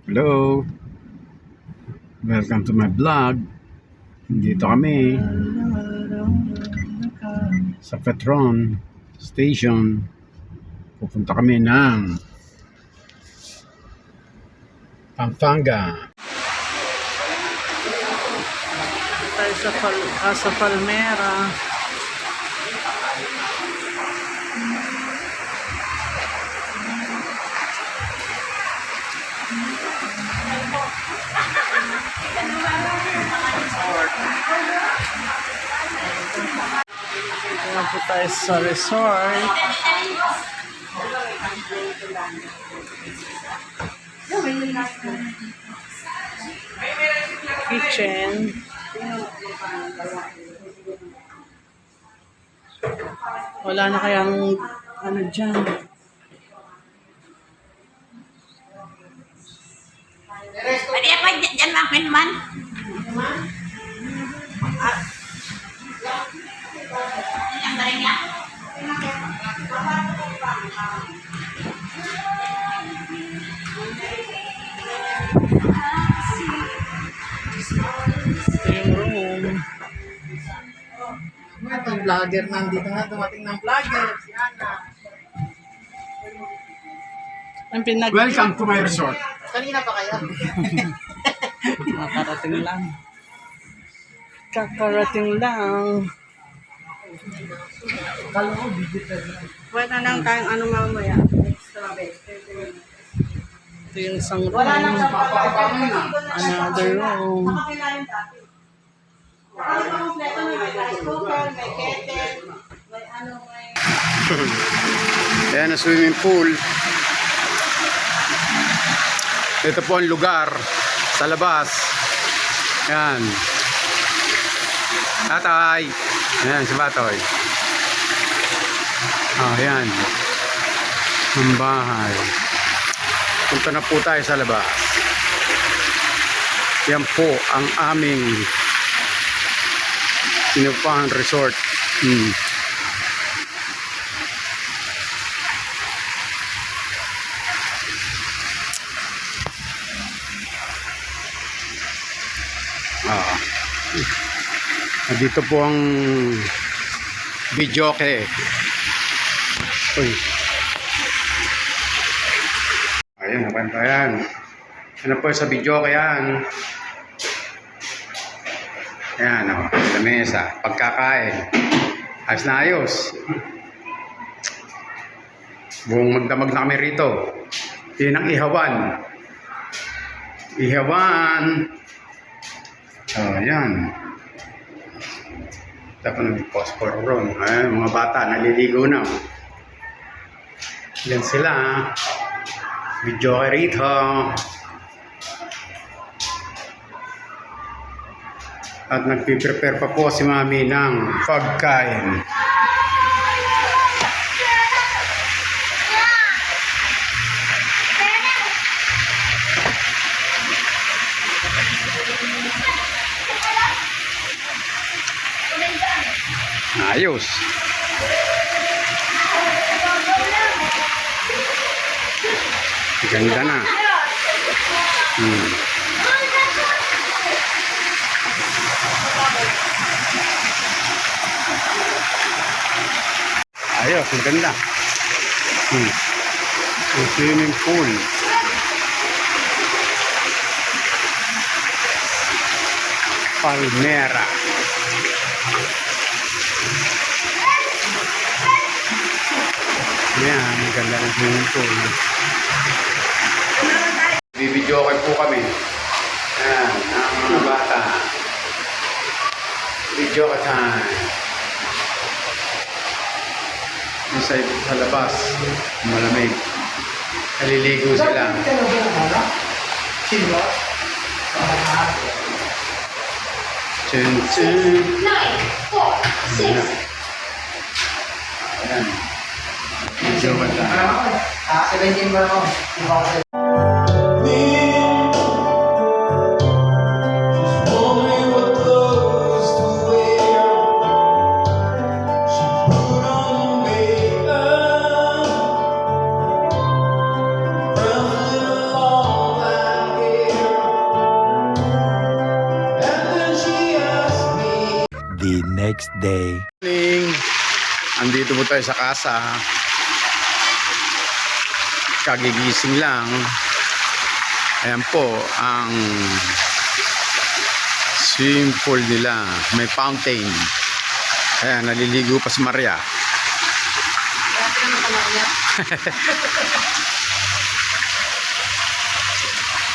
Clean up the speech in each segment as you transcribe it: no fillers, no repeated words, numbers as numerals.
Hello, welcome to my vlog. Dito kami sa Petron Station. Pupunta kami ng Pampanga. Tayo sa Casa Palmera. Ayan po tayo sa resort. Kitchen. Wala na kayang ano dyan. Pwede apa dyan makin man? Yang galing ya? Ito yung room. Itong vlogger nandito nga, dumating ng vlogger, si Ana. Ang pinag... Welcome to my resort. Kanina pa kayo? Nakarating lang. Kakarating lang. Kala ko, digital na. Pwede nang tayong ano mamaya. Extra bed. Ito yung isang room. Wala nang Another room. Ano pa kompleto na may rice cooker, may kettle, may ano, may... Ayan ang swimming pool. Ito po ang lugar sa labas. Ayan. Tatay. Ayan si Batoy. Ayan. Ang bahay. Punta na po tayo sa labas. Yan po ang aming sinupahan resort. Dito po ang videoke. Uy. Ayun, nakanta yan. Ano po sa videoke yan? Ayan, o. Lamesa. Pagkakain. Ayos na ayos. Buong magdamag na kami rito. Yun ang ihawan. Ihawan. Ayan. Tapos nag-phosphor ron. Ayan, mga bata, naliligo na. Yan sila. Video kayo rito. At nagpiprepare pa po si Mami ng pagkain. Ayos. Ganda na. Ayos, ang ganda. Ang swimming pool. Palmera. Yan, ang ganda ng swimming pool. Bibidyo kayo po kami. Yan, ang mga bata. Video ka time. Sa labas, malamig. Naliligo sila. Chun chun. 9, 4, 6. Ayan. Video ka time. 17 ba ako? the next day. Morning! Andito po tayo sa casa. Kagigising lang. Ayan po ang swimming pool nila. May fountain. Ayan, naliligo pa si Maria.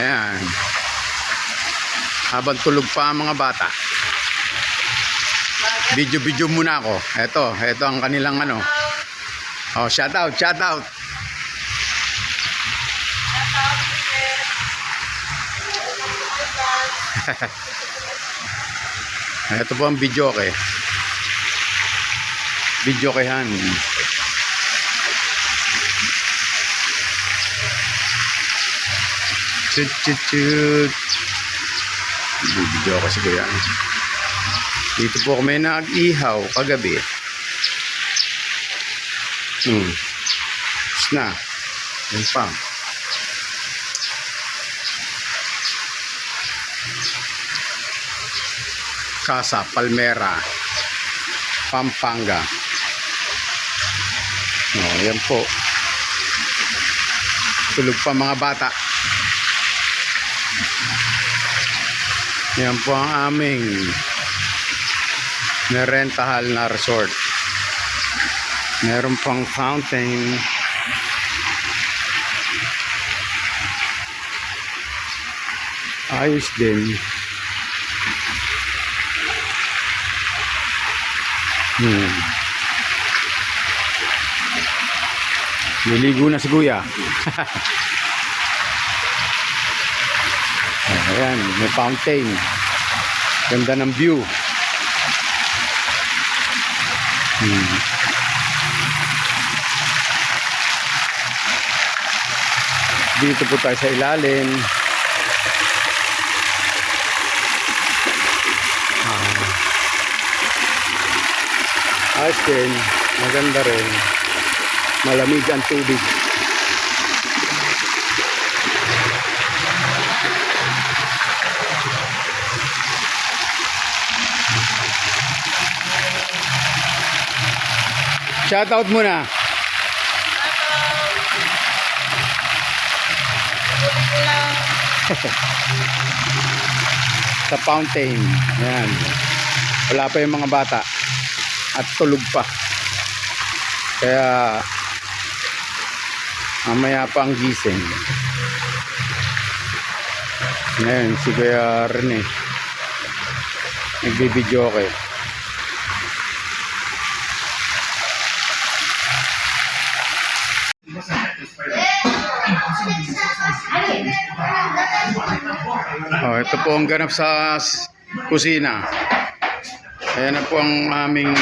Ayan. Habang tulog pa ang mga bata. Video muna ako. Ito ang kanilang ano. Oh, shout out. Ito po ang video okay. Video kayan. Chut. Video ako si Kuya. Dito po kami nag-ihaw kagabi. Tapos na. Yan pa. Casa Palmera, Pampanga. Yan po. Tulog pa mga bata. Yan po ang aming rentahal na resort. Meron pang fountain. Ayos din. Niligo na si Kuya. Ayan, may fountain. Ganda ng view. Dito po tayo sa ilalim. Ayos din. Maganda rin. Malamig ang tubig. Shoutout muna. Sa fountain. Ayan. Wala pa yung mga bata. At tulog pa. Kaya mamaya pa ang gising. Ngayon si Kuya Rene nagbibideo okay. Ito po ang ganap sa kusina. Ayan na po ang aming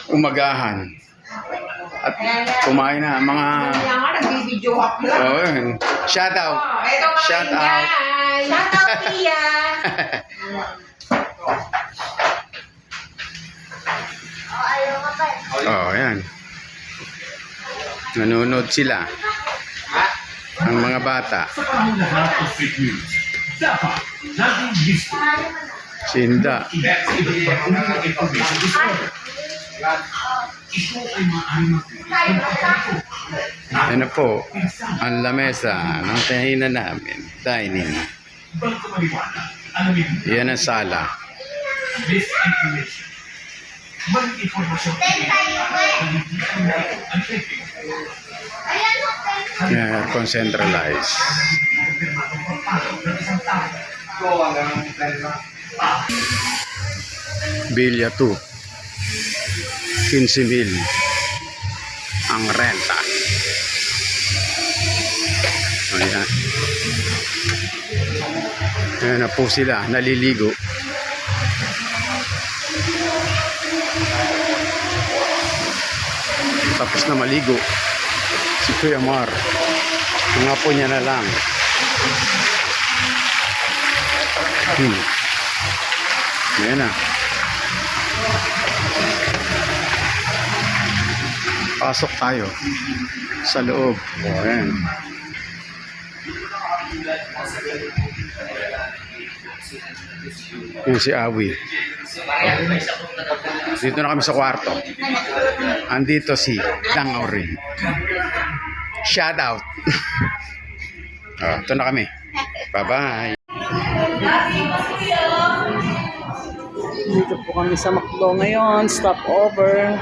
umagahan. At kumain na mga shout out. Shout out. Pia. Ayan. Nanonood sila. Ang mga bata. Sinda. Yan na po ang lamesa ng tahinan namin. Dining. Yan ang sala. Yan, concentralize. Bilya 2. 15,000 ang renta. Ayan. Ayan na po sila, naliligo. Tapos na maligo si Kuya Mar. Nga po niya na lang. Ayan na. Pasok tayo sa loob. Ayan. Yan si Awi. Dito na kami sa kwarto. Andito si Dangory. Shout out. Ito na kami. Bye-bye. Dito po kami sa McDo ngayon. Stop over.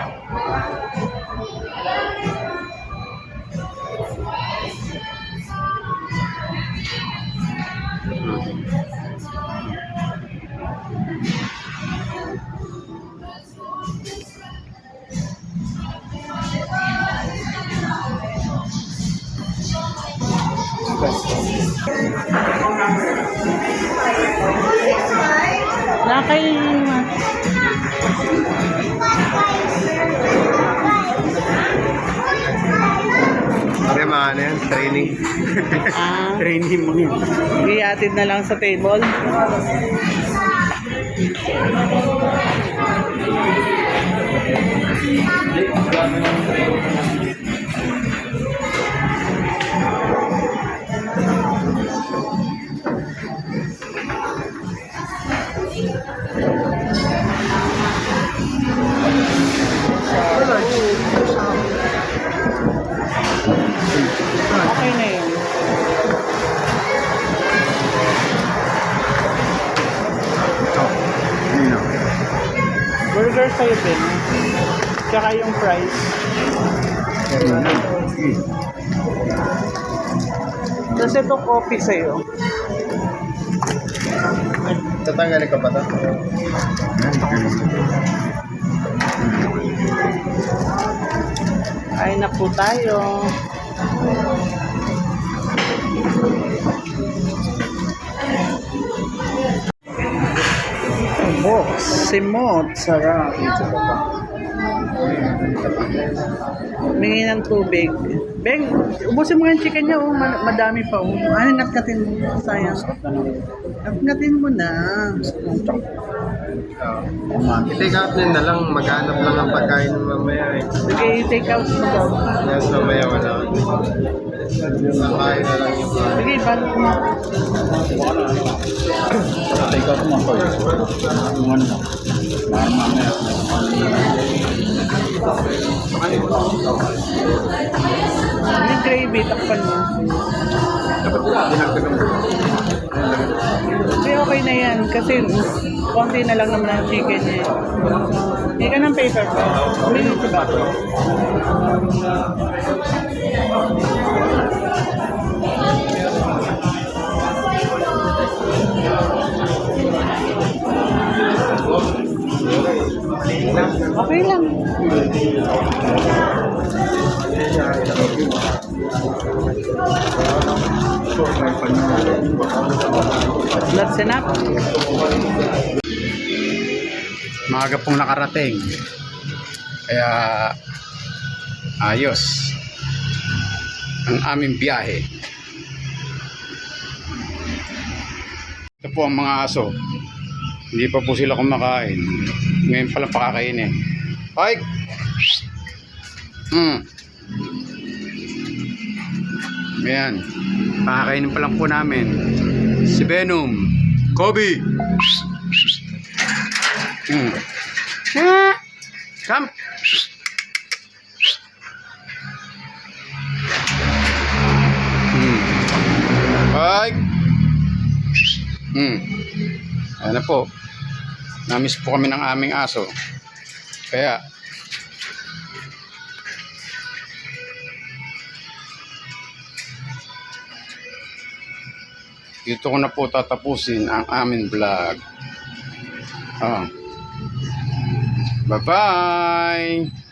Nakay. Pare, mga ano yan, training. Training mo yun. Iatid na lang sa table. Okay na yun. Burger sa'yo din. Tsaka yung fries. Tapos ito coffee sa'yo. Tatanggalin ka pa ito? Ay na po tayo. Simot. Sarap. Mingi ng tubig. Beng, ubusin mo yung chicken niya. Oh. Madami pa. Oh. Ano, natkatin mo? Sayang. Natkatin mo na. I-take out nyo na lang, maghanap lang ang pagkain mamaya eh. Sige, take out mo daw. Yes, mamaya wala. Kakain na lang yung Sige, balik mo. Take out mo ako. Yung ano mo. Mamaya. Yung gravy, takpan mo. Hindi, okay na yan. Kasi konti na lang naman ang chicken niya. Hindi ka ng paper pa. Hindi nito ba? Okay lang. That's enough. Maaga pong nakarating. Kaya ayos ang aming biyahe. Ito po ang mga aso. Hindi pa po sila kumakain. Ngayon pa lang pakakainin. Ay! Ayan. Pakakainin pa lang po namin. Si Venom. Kobe! Come! Ay! Ayan na po. Namiss po kami ng aming aso. Kaya dito ko na po tatapusin ang aming vlog. Bye-bye!